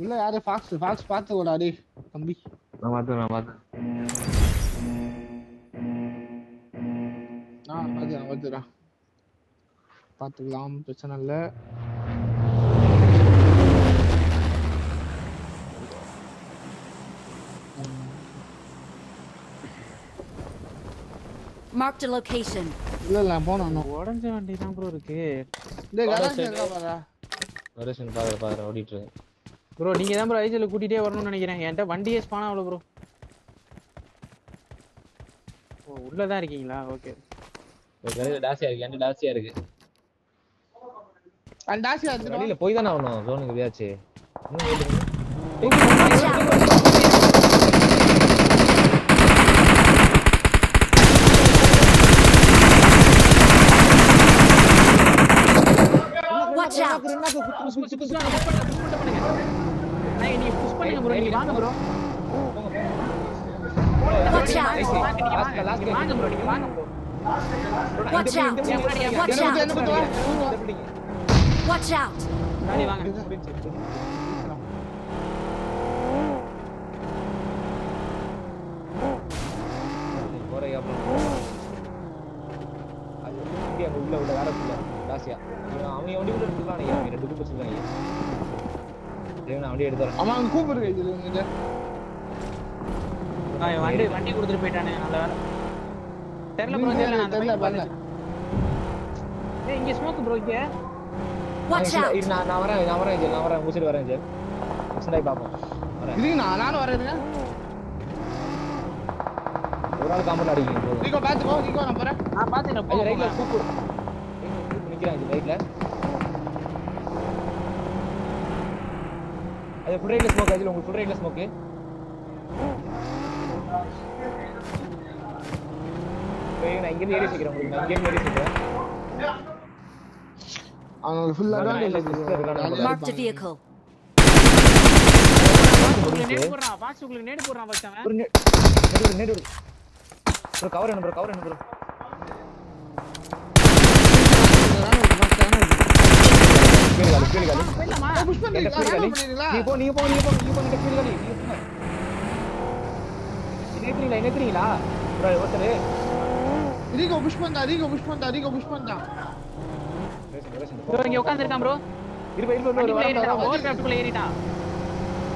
இல்ல யாரு ஃபாக்ஸ் பாத்து ஓடா டேய் தம்பி. நான் பாத்து வந்துடா பாத்துக்கலாம் பிரச்சனை இல்ல. Marked a location. இல்ல போணும் உடஞ்ச வண்டி தான் ப்ரோ இருக்கு. டேய் கராஜ் இருக்கா பாரா. வரேன் பாரு ஓடிட்டு இருக்கு. ப்ரோ நீங்க தான் ப்ரோ ஐஜில கூட்டிட்டே வரணும்னு நினைக்கிறேன். என்கிட்ட வண்டியே ஸ்பான் ஆகல ப்ரோ. ஓ உள்ள தான் இருக்கீங்களா? ஓகே. கரையில டாசியா இருக்கு. அந்த டாசியா வந்து வெளியில போய் தான ஆவணும் ஜோனுக்கு வியாச்சு. Watch out. நான் நீ புஷ் பண்ணுங்க ப்ரோ. நீங்க வாங்க ப்ரோ. Watch out. வாங்க ப்ரோ. நீங்க வாங்க bro. Watch out. Watch out. Watch out. நானே வாங்க. போறே அப்புறம் அது இங்க உள்ள வேற புள்ள டாசியா. அவன் வண்டி உள்ள எடுத்துறானே. அவன் ரெண்டு பேர் வச்சிருக்காங்க. நான் வண்டி எடுத்துறேன். அவன் கூப்பிடுற இதுல இங்க. நான் வண்டி கொடுத்துட்டு போய்ட்டானே. நல்ல வேளை. தெரியல ப்ரோ தெரியல வரல. ஏய் இங்க ஸ்மோக் ப்ரோ இங்க. Watch out. நான் வரேன் மூச்சிட்டு வரேன் ஜெல். ஸ்னைப் பாப்போம். வரேன். இதுக்கு நானும் வரேங்க. ஒரு ஆள் காம்பவுண்ட் அடிக்குங்க போதும். நீங்க பாத்துக்கோ நான் போறேன். நான் பாத்தேன் போ. ரைட்ல கூப்பு நிக்கிறாங்க ரைட்ல. அது ஃபுல் ரைட்ல ஸ்மோக் ஆயிடுச்சு. உங்களுக்கு ஃபுல் ரைட்ல ஸ்மோக். நான் இங்க ஏறி சீக்கிரம் உங்களுக்கு நான் இங்க ஏறி சீக்கிரம். அவங்க ஃபுல்லா தான் Marked a vehicle. நேடு போடுறான். பாக்ஸ் உங்களுக்கு நேடு போடுறான் ஃபர்ஸ்ட் அவன். ஒரு நேடு ப்ரோ கவர் என்ன ப்ரோ கீழ காலி போய்லாமா? புஷ் பண்ணீங்களா? நீ போ கீழ காலி. இனேக்குறீங்களா ப்ரோ ஒருத்தர் ரீகோ புஷ் பண்ணா. ப்ரோ இங்க உட்கார்ந்து இருக்கான் ப்ரோ. இருப்ப ஓவர் கிராஃப்ட் குள்ள ஏறிட்டான்.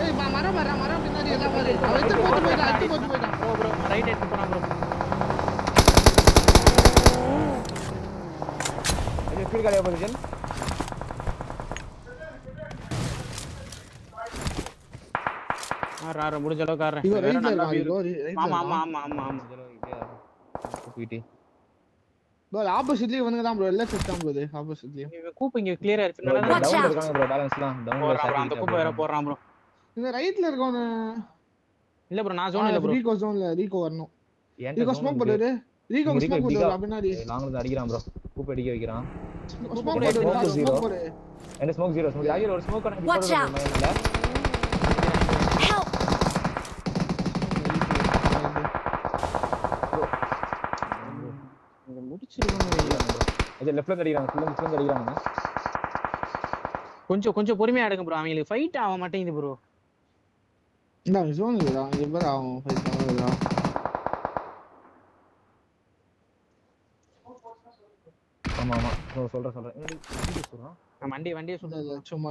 ஏய் மரம் பின்னாடி எல்லாம் பாரு. அவன் எடுத்து போட்டு போயிட்டான். ப்ரோ ரைட் எடுத்து போறான் ப்ரோ. அது கீழ காலியா பொசிஷன். ஆற முடிஞ்ச அளவுக்கு ஆறேன். இவன் ரைட்ல ஆமா. கூப்பிட்டு ப்ரோ ஆப்போசிட்லயே வந்து தான் ப்ரோ எல்லாம் செட் தான் ப்ரோ. ஆப்போசிட்லயே இவன் கூப்பு இங்க கிளியரா இருக்கு. Down Watch out. இருக்காங்க ப்ரோ. பேலன்ஸ்லாம் டவுன் அந்த கூப்பு வேற போறான் ப்ரோ. இந்த ரைட்ல இருக்கவன இல்ல ப்ரோ நான் ஜோன் இல்ல ப்ரோ. ரீகோ வரணும். ரீகோ ஸ்மோக் போடுறாரு. ரீகோ ஸ்மோக் போடுறாரு பின்னாடி. லாங்ல அடிக்கிறான் ப்ரோ. கூப்பு அடிக்க வைக்கிறான். ஸ்மோக் போடு. என்ன ஸ்மோக் 0 ஸ்மோக் ஆகிற ஒரு ஸ்மோக் கனெக்ட் Watch out. மைண்ட்ல. Help. இங்க முடிச்சிருக்கணும். அது லெஃப்ட்ல அடிக்கிறாங்க. ஃபுல்லா அடிக்கிறாங்க. கொஞ்சம் பொறுமையா எடுங்க ப்ரோ. அவங்களுக்கு ஃபைட் ஆக மாட்டேங்குது ப்ரோ. இந்த ஜோன் இல்லடா. இங்க பாரு அவன் ஃபைட் ஆகலடா. ஆமா சொல்றேன். நான் வண்டியை சுடுறேன். சும்மா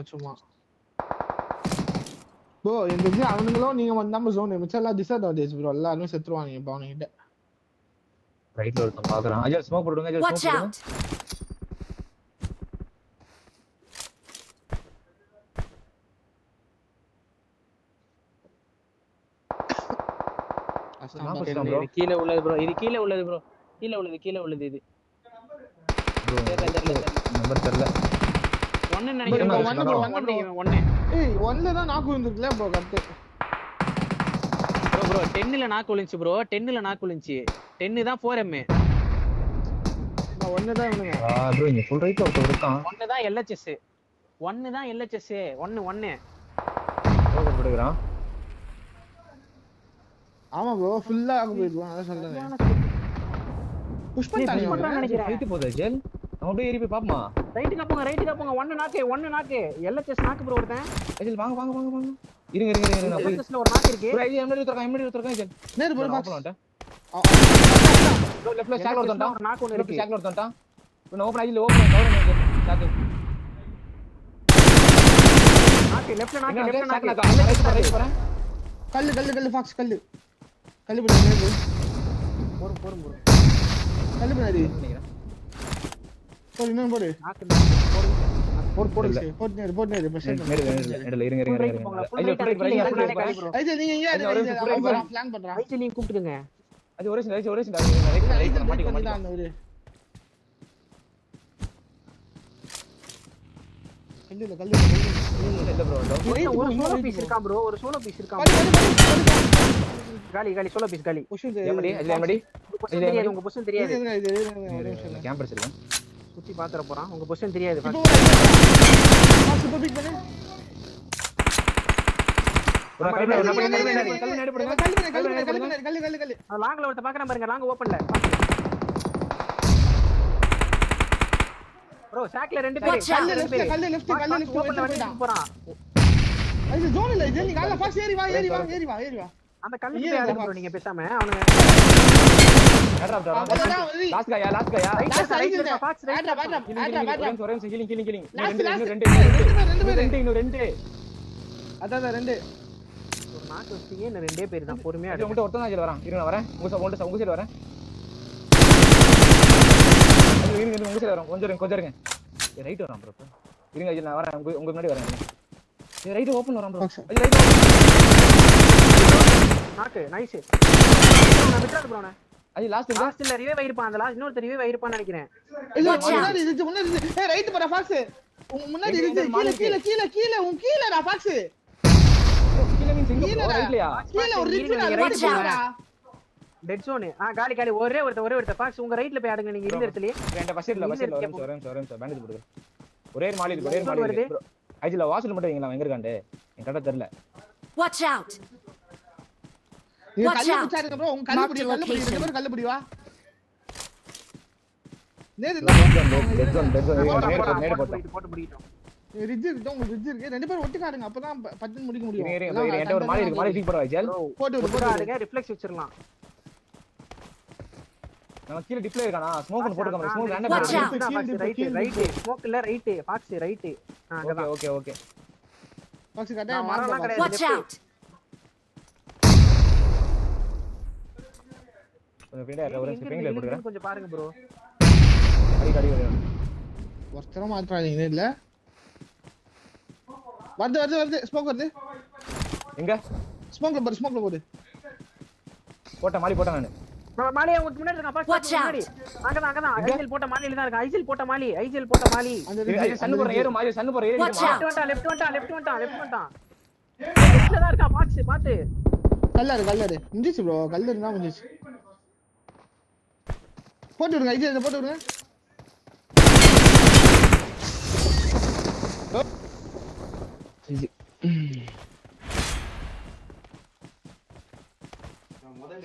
ப்ரோ இந்த இது அவனுங்களும் நீங்க வந்தாம ஜோன் மிச்சம் எல்லாம் டிஸ்அட்வான்டேஜ் ப்ரோ. எல்லாரும் செத்துருவாங்க இப்போ அவனுகிட்ட. ரைட்ல ஒருத்தன் பாக்குறான். அஜய் ஸ்மோக் போடுங்க. Watch out. கீழ உள்ளது ப்ரோ. இது கீழ உள்ளது இது. நம்பர் தெரியல. 1 நினைக்கிறேன். 1 ஏய் 1ல தான் நாக்கு விழுந்துருக்குல ப்ரோ கரெக்ட். ப்ரோ 10ல நாக்கு விழுந்துச்சு ப்ரோ. 10 தான் 4M. நான் 1 தான் இவனுங்க. ப்ரோ இங்க ஃபுல் ரைட்ல ஒருத்தர் இருக்கான். 1 தான் LHS. 1 ஓவர் போடுறான். ஆமா ப்ரோ ஃபுல்லா ஆக போயிடுவான். அத சொல்றேன். புஷ் பண்ணிட்டாங்க நினைக்கிறேன். ஃபைட் போதா ஜெல். நம்ம அப்படியே ஏறி போய் பாப்போமா? ரைட்டுக்கு போங்க ஒன்னு நாக்கு LHS நாக்கு ப்ரோ ஒருத்தன் ஐஜல் வாங்க வாங்க வாங்க வாங்க இருங்க இருங்க இருங்க நான் போய் LHSல ஒரு நாக்கு இருக்கு ப்ரோ ஐஜல் எம்டி உத்தரங்க ஐஜல் நேரு ப்ரோ ஓபன் வந்துட்டேன் ப்ரோ லெஃப்ட்ல ஷாக்ல வந்துட்டான் ஒரு நாக்கு ஒன்னு லெஃப்ட் இருக்கு ஷாக்ல வந்துட்டான் ப்ரோ நான் ஓபன் ஐஜல் ஓபன் கவர் ஐஜல் ஷாக் நாக்கு லெஃப்ட்ல நாக்கு ரைட் போறேன் கல்லு ஃபாக்ஸ் கல்லு பண்ணு நேரு போறோம் ப்ரோ கல்லு பண்ணாடி நினைக்கிறேன் போடு இன்னும் போடு நாக்கு போடு நேரு பிரஷர் இருங்க ஐஜல் நீங்க இங்க பிளான் பண்றா ஐஜல் கூப்பிடுங்க அது ஒரே ரைட் ஐஜல் மாட்டிக்க பண்ணிட்டான் அவரு கல்லு இல்ல ப்ரோ ஒரு சோலோ பீஸ் இருக்கான் ப்ரோ காலி சோலோ பீஸ் காலி எம்டி தெரியாது உங்க பொசிஷன் தெரியாது கேம்பஸ் இருக்கேன் சுத்தி பாத்துற போறான் உங்க பொசிஷன் தெரியாது சூப்பர் பிக் பண்ணு கல்லு லாங்ல ஒருத்த பாக்குறேன் பாருங்க லாங் ஓபன்ல ப்ரோ சாக்ல ரெண்டு பேர் கல்லு லெஃப்ட் ஓபன்ல வந்து போறான் அது ஜோன் இல்ல இது நீ கால்ல பாஸ் ஏறி வா அந்த கல்லு பேர் ப்ரோ நீங்க பேசாம அவனுங்க லாஸ்ட் கையா ரைட் பாக்ஸ் ரெண்டு அதான் ரெண்டு ஒரு நாக்கு வச்சீங்க இன்னும் ரெண்டே பேர் தான் பொறுமையா உங்கள்ட்ட ஒருத்தன் தான் வரேன் இருங்க வரேன் உங்க சைடு வரேன் இருங்க உங்க சைடு வரேன் கொஞ்சம் இருங்க ரைட் வரேன் ப்ரோ இருங்க நான் வரேன் உங்க முன்னாடி வரேன் ரைட் ஓபன் வரேன் ப்ரோ ரைட் நாக்கு நைஸ் நான் விட்டுறாத ப்ரோ நான் அது லாஸ்ட் இல்ல ரிவைவ் ஆயிருப்பான் அந்த லாஸ்ட் இன்னொரு ரிவைவ் ஆயிருப்பான்னு நினைக்கிறேன் முன்னாடி ஏய் ரைட் போற பாக்ஸ் முன்னாடி கீழ உன் கீழடா பாக்ஸ் கீழ மீன்ஸ் எங்க ரைட்லயா கீழ ஒரு ரிட்ஜ் போடா டெட் ஜோன் காலி ஒரே ஒருத்த பாக்ஸ் உங்க ரைட்ல போய் ஆடுங்க நீங்க இருந்த இடத்துலயே வேண்ட பஸ்ல வரேன் பேண்டேஜ் போடுங்க ஒரே மாலி இருக்கு ப்ரோ ஐஜில வாசல் மட்டும் வைங்களா எங்க இருக்காண்டே என் கடை தெரியல Watch out! நீ கல்லு பிச்சாருங்க ப்ரோ உங்க கல்லு பிடி ரெண்டு பேரும் கல்லு பிடி வா நேரு நேரு போட்டு முடிட்டோம் ரிட்ஜ் இருக்கு உங்களுக்கு ரிட்ஜ் இருக்கு ரெண்டு பேரும் ஒட்டுக்க ஆடுங்க அப்பதான் 10 முடிக்க முடியும் என்கிட்ட ஒரு மாலி இருக்கு மாலி தூக்கி போடுவா ஐஜல் போட்டு ஆடுங்க ரிஃப்ளெக்ஸ் வச்சிரலாம் நம்ம கீழ டிஸ்ப்ளே இருக்கானா ஸ்மோக் போட்டு கம்பற ஸ்மோக் ரேண்டம் ரைட் ஸ்மோக் இல்ல right box right okay box கட்ட மாறலாம் Watch out! கொஞ்சம் பாருங்க ப்ரோ அடி ஒருத்தர மாட்றாதீங்க இல்ல வருது ஸ்மோக் வருது எங்க ஸ்மோக்ல போடு போட்ட மாலி போட்ட நானு மாலியா உங்களுக்கு முன்னாடி இருக்க பாக்ஸ் முன்னாடி அங்கதான் ஐஜில் போட்ட மாலில தான் இருக்கு ஐஜில் போட்ட மாலி அந்த சன்னு போற ஏறு மாலி சன்னு போற ஏறு லெஃப்ட் வந்துட்டான் லெஃப்ட்ல தான் இருக்கா பாக்ஸ் பாத்து கல்லரு முடிஞ்சிச்சு ப்ரோ கல்லரு தான் முடிஞ்சிச்சு போட்டு விடுங்க ஐஜில் போட்டு விடுங்க முதல்ல